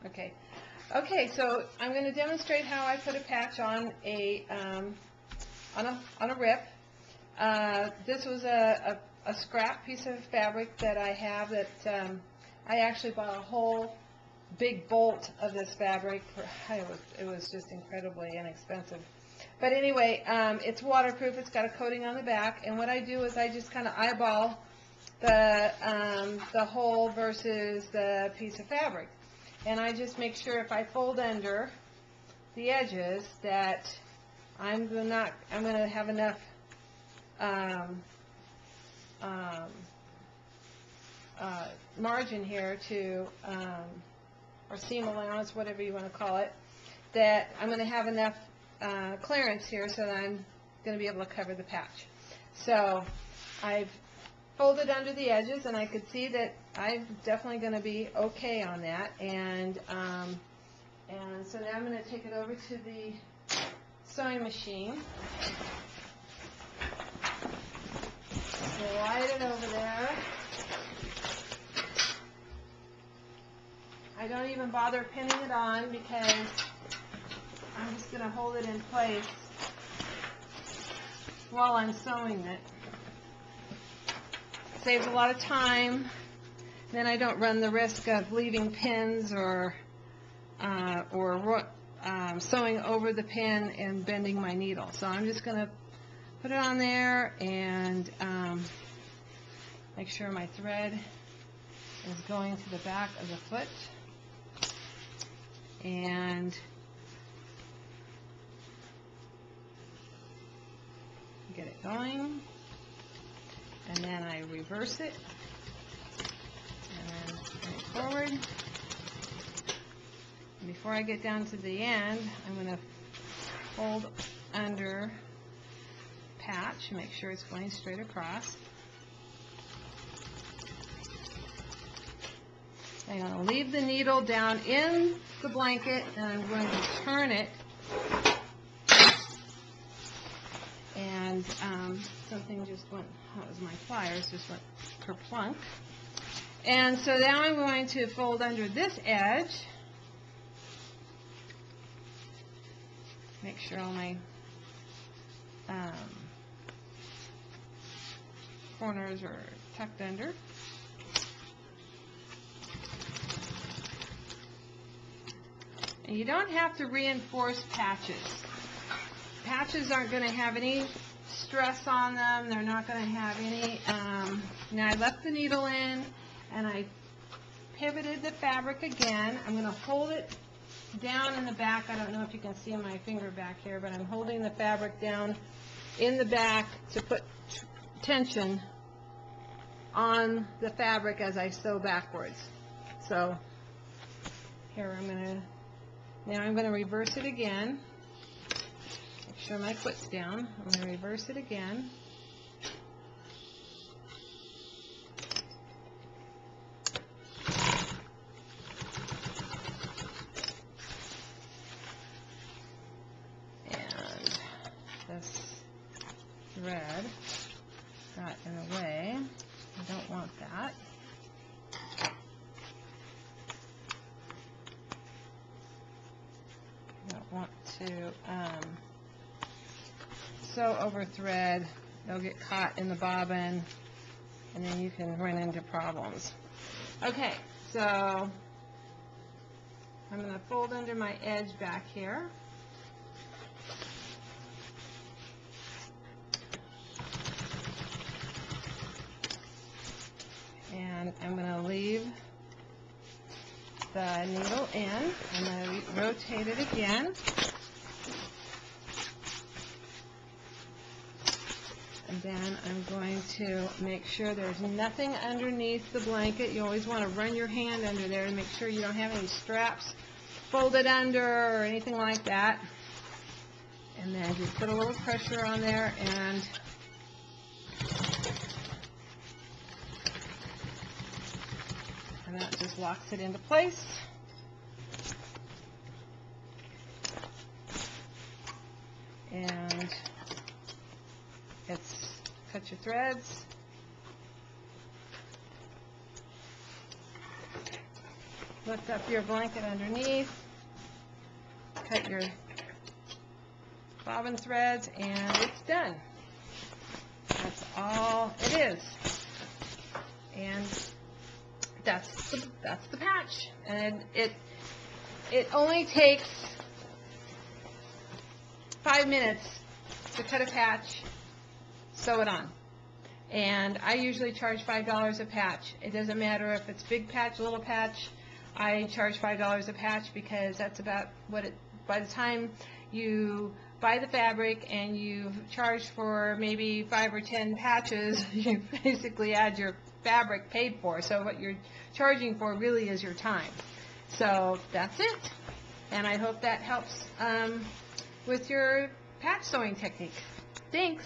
Okay. Okay, so I'm going to demonstrate how I put a patch on on a rip. This was a scrap piece of fabric that I have that I actually bought a whole big bolt of this fabric. It was just incredibly inexpensive. But anyway, it's waterproof. It's got a coating on the back, and what I do is I just kind of eyeball the hole versus the piece of fabric. And I just make sure if I fold under the edges that I'm going to have enough margin here to, or seam allowance, whatever you want to call it, that I'm going to have enough clearance here so that I'm going to be able to cover the patch. So I've folded under the edges, and I could see that I'm definitely going to be okay on that. And so now I'm going to take it over to the sewing machine. Slide it over there. I don't even bother pinning it on because I'm just going to hold it in place while I'm sewing it. Saves a lot of time. Then I don't run the risk of leaving pins or sewing over the pin and bending my needle. So I'm just going to put it on there and make sure my thread is going to the back of the foot. And get it going. And then I reverse it, and then bring it forward. And before I get down to the end, I'm going to fold under patch, make sure it's going straight across. I'm going to leave the needle down in the blanket, and I'm going to turn it. And something just went, that was my pliers, just went kerplunk. And so now I'm going to fold under this edge. Make sure all my corners are tucked under. And you don't have to reinforce patches. Patches aren't going to have any stress on them. They're not going to have any, now I left the needle in and I pivoted the fabric again. I'm going to hold it down in the back. I don't know if you can see my finger back here, but I'm holding the fabric down in the back to put tension on the fabric as I sew backwards. So here now I'm going to reverse it again. Make sure my foot's down. I'm going to reverse it again. And this thread got in the way. I don't want that. I don't want to sew over thread. They'll get caught in the bobbin, and then you can run into problems. Okay, so I'm going to fold under my edge back here. And I'm going to leave the needle in. I'm going to rotate it again. And then I'm going to make sure there's nothing underneath the blanket. You always want to run your hand under there and make sure you don't have any straps folded under or anything like that. And then just put a little pressure on there, and that just locks it into place. And cut your threads. lift up your blanket underneath, cut your bobbin threads, and it's done. That's all it is. And that's the patch. And it only takes 5 minutes to cut a patch, sew it on. And I usually charge $5 a patch. It doesn't matter if it's big patch, little patch. I charge $5 a patch because that's about what it, by the time you buy the fabric and you charge for maybe 5 or 10 patches, you basically add your fabric paid for. So what you're charging for really is your time. So that's it. And I hope that helps with your patch sewing technique. Thanks.